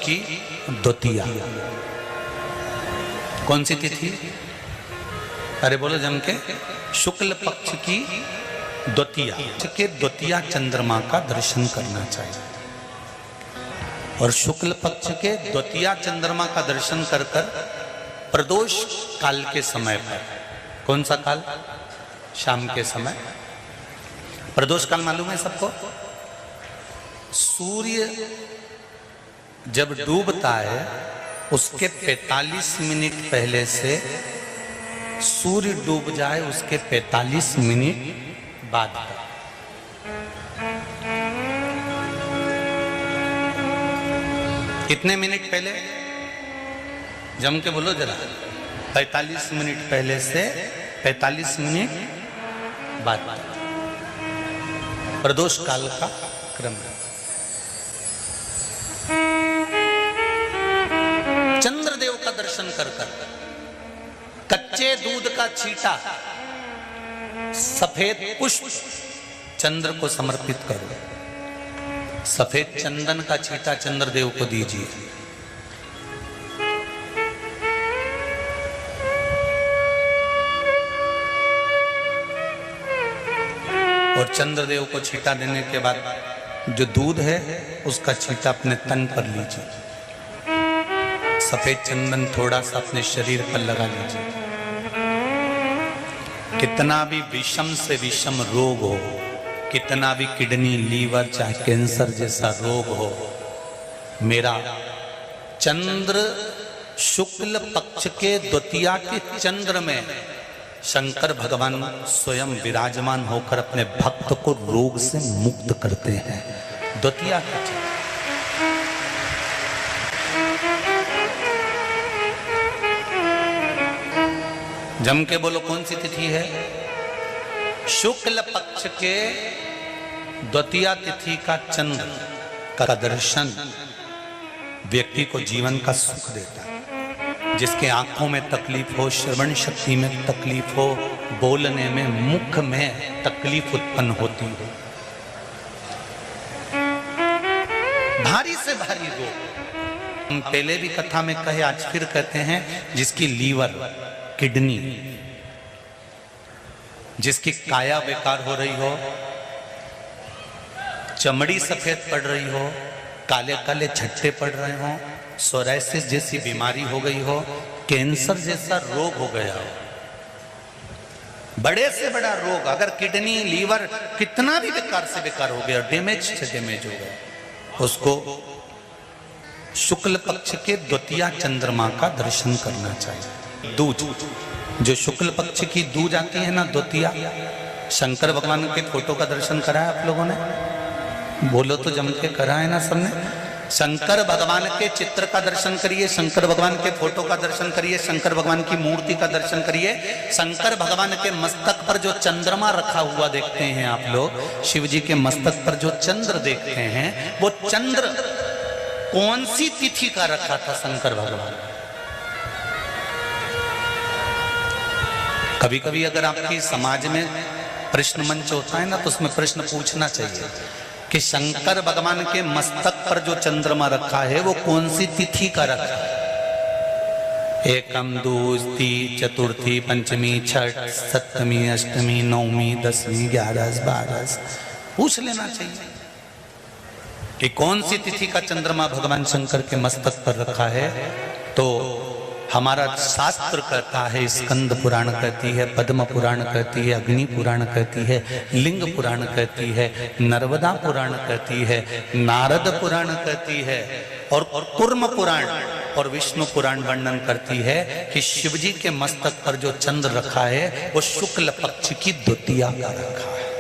की द्वितीया। कौन सी तिथि? अरे बोलो जम के। शुक्ल पक्ष की द्वितीया के द्वितीया चंद्रमा का दर्शन करना चाहिए। और शुक्ल पक्ष के द्वितीया चंद्रमा का दर्शन कर कर प्रदोष काल के समय पर, कौन सा काल? शाम के समय। प्रदोष काल मालूम है सबको? सूर्य जब डूबता है उसके 45 मिनट पहले से सूर्य डूब जाए उसके 45 मिनट बाद। कितने मिनट पहले? जम के बोलो जरा। 45 मिनट पहले से 45 मिनट बाद प्रदोष काल का क्रम है। चंद्रदेव का दर्शन कर कर कच्चे दूध का छींटा, सफेद पुष्प चंद्र को समर्पित करो। सफेद चंदन का छींटा चंद्रदेव को दीजिए। और चंद्रदेव को छींटा देने के बाद जो दूध है उसका छींटा अपने तन पर लीजिए। सफेद चंदन थोड़ा सा अपने शरीर पर लगा लीजिए। कितना भी विषम से विषम रोग हो, कितना भी किडनी, लीवर, चाहे कैंसर जैसा रोग हो, मेरा चंद्र शुक्ल पक्ष के द्वितीया के चंद्र में शंकर भगवान स्वयं विराजमान होकर अपने भक्त को रोग से मुक्त करते हैं। द्वितीया का चंद्र। जम के बोलो कौन सी तिथि है? शुक्ल पक्ष के द्वितीया तिथि का चंद्र का दर्शन व्यक्ति को जीवन का सुख देता है। जिसके आंखों में तकलीफ हो, श्रवण शक्ति में तकलीफ हो, बोलने में, मुख में तकलीफ उत्पन्न होती हो, भारी से भारी रोग, हम पहले भी कथा में कहे, आज फिर कहते हैं, जिसकी लीवर, किडनी, जिसकी काया बेकार हो रही हो, चमड़ी सफेद पड़ रही हो, काले काले छट्टे पड़ रहे हो, सोराइसिस जैसी बीमारी हो गई हो, कैंसर जैसा रोग हो गया हो, बड़े से बड़ा रोग, अगर किडनी, लीवर कितना भी बेकार से बेकार हो गया, डैमेज से डैमेज हो गया, उसको शुक्ल पक्ष के द्वितीया चंद्रमा का दर्शन करना चाहिए। दूज, जो शुक्ल पक्ष की दूज आती है ना, द्वितीया, शंकर भगवान के फोटो का दर्शन करा है आप लोगों ने? बोलो तो जम के करा है ना सबने? शंकर भगवान के चित्र का दर्शन करिए, शंकर भगवान के फोटो का दर्शन करिए, शंकर भगवान की मूर्ति का दर्शन करिए। शंकर भगवान के मस्तक पर जो चंद्रमा रखा हुआ देखते हैं आप लोग, शिव जी के मस्तक पर जो चंद्र देखते हैं, वो चंद्र कौन सी तिथि का रखा था शंकर भगवान? कभी कभी अगर आपकी समाज में प्रश्न मंच होता है ना, तो उसमें प्रश्न पूछना चाहिए कि शंकर भगवान के मस्तक पर जो चंद्रमा रखा है वो कौन सी तिथि का रखा है? एकम, दूसरी, चतुर्थी, पंचमी, छठ, सप्तमी, अष्टमी, नवमी, 10वीं, 11, 12 पूछ लेना चाहिए कि कौन सी तिथि का चंद्रमा भगवान शंकर के मस्तक पर रखा है। तो हमारा शास्त्र कहता है, स्कंद पुराण कहती है, पद्म पुराण कहती है, अग्नि पुराण कहती है, लिंग पुराण कहती है, नर्मदा पुराण कहती है, नारद पुराण कहती है, और कूर्म पुराण और विष्णु पुराण वर्णन करती है कि शिव जी के मस्तक पर जो चंद्र रखा है वो शुक्ल पक्ष की द्वितीया का रखा है।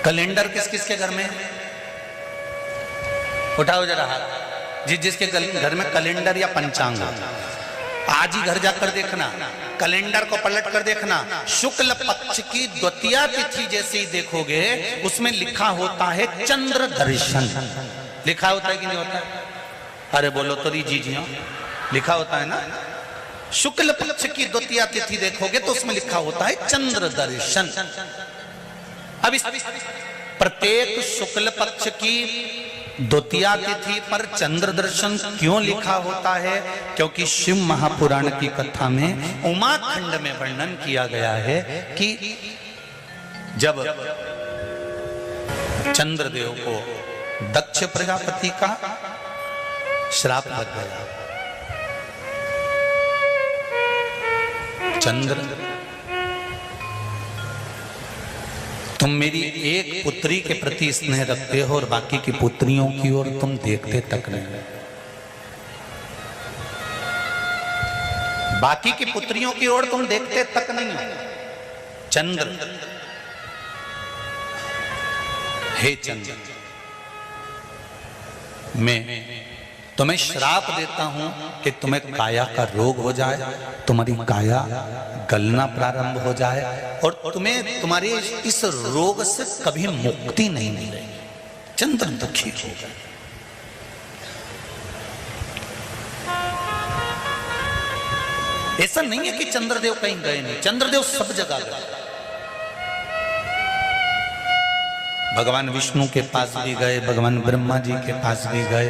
कैलेंडर किस किस के घर में? उठाओ जरा हाथ। जिसके घर में कैलेंडर या पंचांग, आज ही घर जाकर देखना, कैलेंडर को पलट कर देखना, शुक्ल पक्ष की द्वितीया तिथि जैसे ही देखोगे उसमें लिखा होता है चंद्र दर्शन। लिखा होता है कि नहीं होता है? अरे बोलो तो जी हाँ, लिखा होता है ना। शुक्ल पक्ष की द्वितीया तिथि देखोगे तो उसमें लिखा होता है चंद्र दर्शन। अब प्रत्येक शुक्ल पक्ष की द्वितीया तिथि पर चंद्र दर्शन क्यों लिखा होता है? क्योंकि शिव महापुराण की कथा में उमा खंड में वर्णन किया गया है कि जब चंद्रदेव को दक्ष प्रजापति का श्राप लग गया, चंद्र तुम मेरी एक पुत्री के प्रति स्नेह रखते हो और बाकी की पुत्रियों की ओर तुम देखते तक नहीं, बाकी की पुत्रियों की ओर तुम देखते तक नहीं। चंद्र, हे चंद्र, मैं तुम्हें श्राप देता हूं कि तुम्हें काया का रोग हो जाए, तुम्हारी काया गलना प्रारंभ हो जाए और तुम्हें तुम्हारे इस रोग से कभी मुक्ति नहीं मिलेगी। चंद्र दुखी हो गए। ऐसा नहीं है कि चंद्रदेव कहीं गए नहीं, चंद्रदेव सब जगह गए। भगवान विष्णु के पास भी गए, भगवान ब्रह्मा जी के पास भी गए,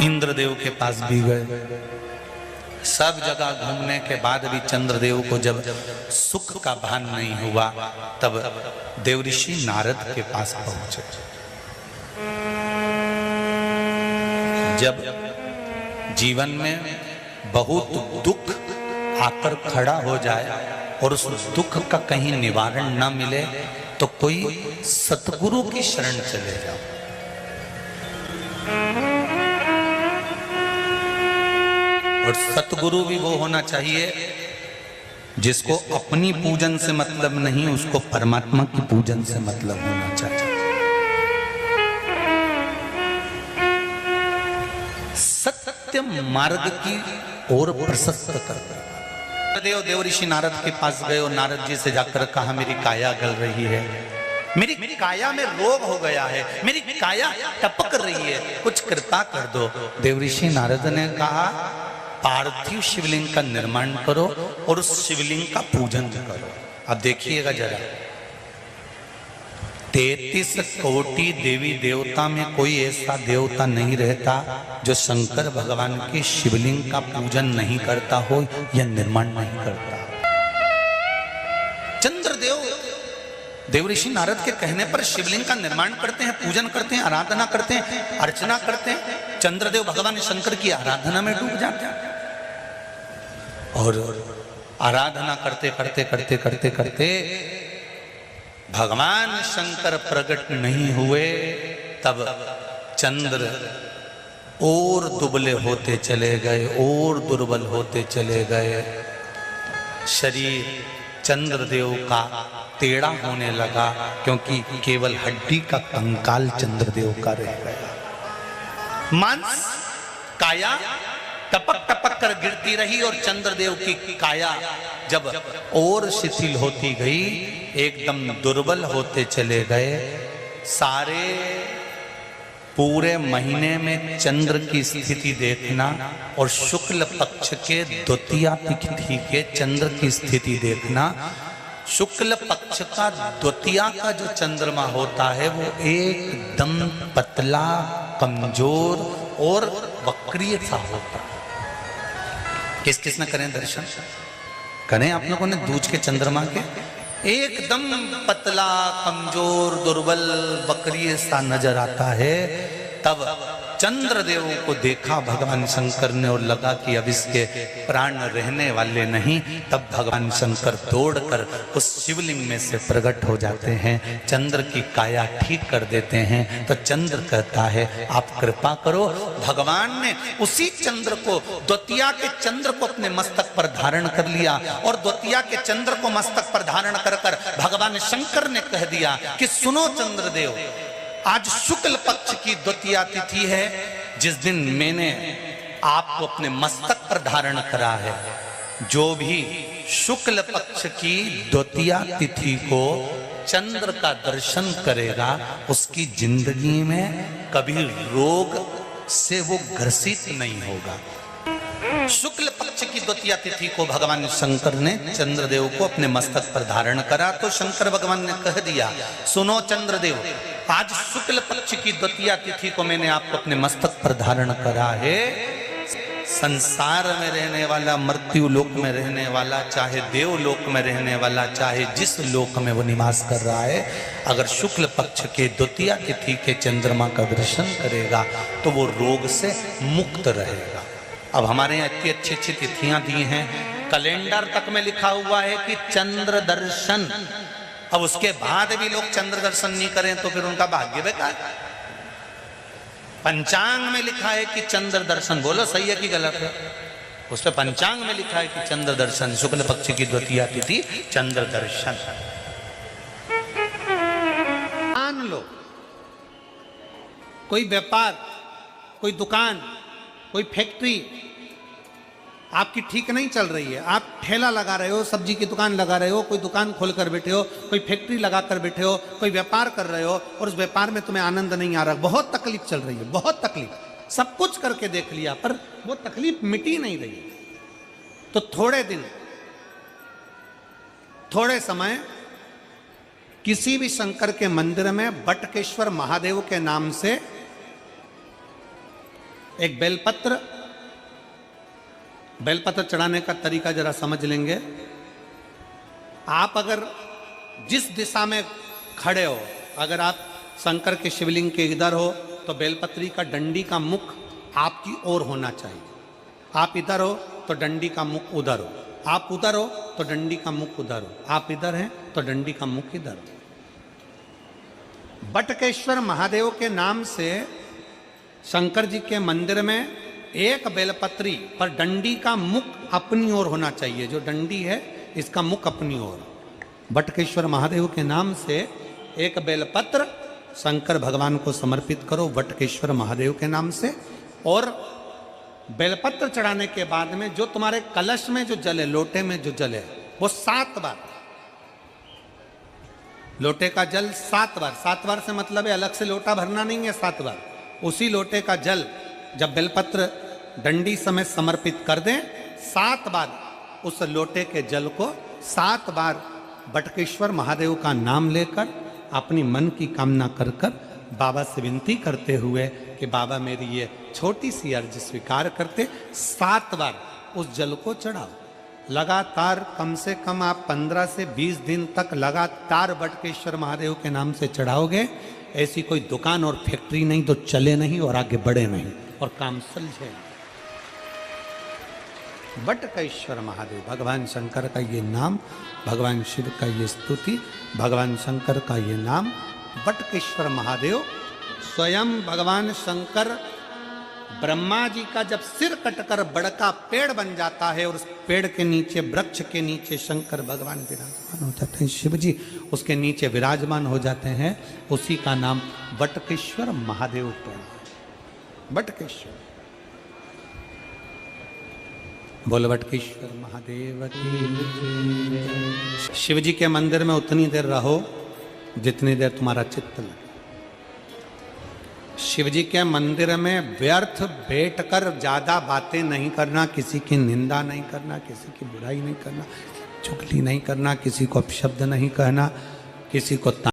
इंद्रदेव के पास भी गए। सब जगह घूमने के बाद भी चंद्रदेव को जब सुख का भान नहीं हुआ, तब देवऋषि नारद के पास पहुंचे। जब जीवन में बहुत दुख आकर खड़ा हो जाए और उस दुख का कहीं निवारण न मिले तो कोई सतगुरु की शरण चले जाओ। और सतगुरु भी वो होना चाहिए जिसको अपनी पूजन से मतलब नहीं, उसको परमात्मा की पूजन से मतलब होना चाहिए। सत्य मार्ग की ओर प्रशस्त कर। देवऋषि नारद के पास गए और नारद जी से जाकर कहा, मेरी काया गल रही है, मेरी काया में रोग हो गया है, मेरी काया टपक रही है, कुछ कृपा कर दो। देवऋषि नारद ने कहा, पार्थिव शिवलिंग का निर्माण करो और उस शिवलिंग का पूजन करो। अब देखिएगा जरा, 33 कोटि देवी देवता में कोई ऐसा देवता नहीं रहता जो शंकर भगवान के शिवलिंग का पूजन नहीं करता हो या निर्माण नहीं करता। चंद्रदेव देवऋषि नारद के कहने पर शिवलिंग का निर्माण करते हैं, पूजन करते हैं, आराधना करते हैं, अर्चना करते हैं। चंद्रदेव भगवान शंकर की आराधना में डूब जाते हैं और आराधना करते करते करते करते करते भगवान शंकर प्रकट नहीं हुए, तब चंद्र और दुबले होते चले गए, और दुर्बल होते चले गए। शरीर चंद्रदेव का टेढ़ा होने लगा क्योंकि केवल हड्डी का कंकाल चंद्रदेव का रह गया। मांस काया टपक टपक कर गिरती रही और चंद्रदेव की काया जब और शिथिल होती गई, एकदम दुर्बल होते चले गए। सारे पूरे महीने में चंद्र की स्थिति देखना और शुक्ल पक्ष के द्वितीया तिथि के चंद्र की स्थिति देखना। शुक्ल पक्ष का द्वितीया का जो चंद्रमा होता है वो एकदम पतला, कमजोर और वक्रीय सा होता है। किस किस ने करें दर्शन? करें आप लोगों ने दूज के चंद्रमा के? एकदम पतला, कमजोर, दुर्बल, वक्रीय सा नजर आता है। तब चंद्रदेव को देखा भगवान शंकर ने और लगा कि अब इसके प्राण रहने वाले नहीं। तब भगवान शंकर दौड़कर उस शिवलिंग में से प्रकट हो जाते हैं, चंद्र की काया ठीक कर देते हैं। तो चंद्र कहता है, आप कृपा करो। भगवान ने उसी चंद्र को, द्वितीया के चंद्र को अपने मस्तक पर धारण कर लिया और द्वितीया के चंद्र को मस्तक पर धारण कर कर भगवान शंकर ने कह दिया कि सुनो चंद्रदेव, आज शुक्ल पक्ष की द्वितीया तिथि है, जिस दिन मैंने आपको अपने मस्तक पर धारण करा है। जो भी शुक्ल पक्ष की द्वितीया तिथि को चंद्र का दर्शन करेगा, उसकी जिंदगी में कभी रोग से वो ग्रसित नहीं होगा। शुक्ल पक्ष की द्वितीया तिथि को भगवान शंकर ने चंद्रदेव को अपने मस्तक पर धारण करा। तो शंकर भगवान ने कह दिया, सुनो चंद्रदेव, आज शुक्ल पक्ष की द्वितीया तिथि को मैंने आपको अपने मस्तक पर धारण करा है। संसार में रहने वाला, मृत्यु लोक में रहने वाला, चाहे देवलोक में रहने वाला, चाहे जिस लोक में वो निवास कर रहा है, अगर शुक्ल पक्ष के द्वितीया तिथि के चंद्रमा का दर्शन करेगा तो वो रोग से मुक्त रहेगा। अब हमारे यहाँ इतनी अच्छी अच्छी तिथियां दी हैं, कैलेंडर तक में लिखा हुआ है कि चंद्र दर्शन। अब उसके बाद भी लोग चंद्र दर्शन नहीं करें तो फिर उनका भाग्य बेकार। पंचांग में लिखा है कि चंद्र दर्शन, बोलो सही है कि गलत है? उस पर पंचांग में लिखा है कि चंद्र दर्शन, शुक्ल पक्ष की द्वितीया तिथि चंद्र दर्शन। मान लो कोई व्यापार, कोई दुकान, कोई फैक्ट्री आपकी ठीक नहीं चल रही है, आप ठेला लगा रहे हो, सब्जी की दुकान लगा रहे हो, कोई दुकान खोल कर बैठे हो, कोई फैक्ट्री लगा कर बैठे हो, कोई व्यापार कर रहे हो और उस व्यापार में तुम्हें आनंद नहीं आ रहा, बहुत तकलीफ चल रही है, बहुत तकलीफ, सब कुछ करके देख लिया पर वो तकलीफ मिटी नहीं रही। तो थोड़े दिन, थोड़े समय किसी भी शंकर के मंदिर में बटकेश्वर महादेव के नाम से एक बेलपत्र चढ़ाने का तरीका जरा समझ लेंगे। आप अगर जिस दिशा में खड़े हो, अगर आप शंकर के शिवलिंग के इधर हो तो बेलपत्री का डंडी का मुख आपकी ओर होना चाहिए। आप इधर हो तो डंडी का मुख उधर हो, आप उधर हो तो डंडी का मुख उधर हो, आप इधर हैं तो डंडी का मुख इधर हो। बटकेश्वर महादेव के नाम से शंकर जी के मंदिर में एक बेलपत्री पर डंडी का मुख अपनी ओर होना चाहिए। जो डंडी है इसका मुख अपनी ओर। बटकेश्वर महादेव के नाम से एक बेलपत्र शंकर भगवान को समर्पित करो बटकेश्वर महादेव के नाम से। और बेलपत्र चढ़ाने के बाद में जो तुम्हारे कलश में जो जल है, लोटे में जो जल है, वो 7 बार, लोटे का जल 7 बार, 7 बार से मतलब है अलग से लोटा भरना नहीं है, 7 बार उसी लोटे का जल जब बेलपत्र डंडी समय समर्पित कर दें, 7 बार उस लोटे के जल को 7 बार बटकेश्वर महादेव का नाम लेकर अपनी मन की कामना कर कर बाबा से विनती करते हुए कि बाबा मेरी ये छोटी सी अर्ज स्वीकार करते, 7 बार उस जल को चढ़ाओ। लगातार कम से कम आप 15 से 20 दिन तक लगातार बटकेश्वर महादेव के नाम से चढ़ाओगे। ऐसी कोई दुकान और फैक्ट्री नहीं तो चले नहीं और आगे बढ़े नहीं और काम सुलझे। बटकेश्वर महादेव, भगवान शंकर का ये नाम, भगवान शिव का ये स्तुति, भगवान शंकर का ये नाम बटकेश्वर महादेव। स्वयं भगवान शंकर ब्रह्मा जी का जब सिर कटकर बड़का पेड़ बन जाता है और उस पेड़ के नीचे, वृक्ष के नीचे शंकर भगवान विराजमान हो जाते हैं, शिव जी उसके नीचे विराजमान हो जाते हैं, उसी का नाम बटकेश्वर महादेव पड़ा। बटकेश्वर, बोल बटकेश्वर महादेव की। शिव जी के मंदिर में उतनी देर रहो जितनी देर तुम्हारा चित्त लगे। शिव जी के मंदिर में व्यर्थ बैठकर ज्यादा बातें नहीं करना, किसी की निंदा नहीं करना, किसी की बुराई नहीं करना, चुगली नहीं करना, किसी को अपशब्द नहीं कहना, किसी को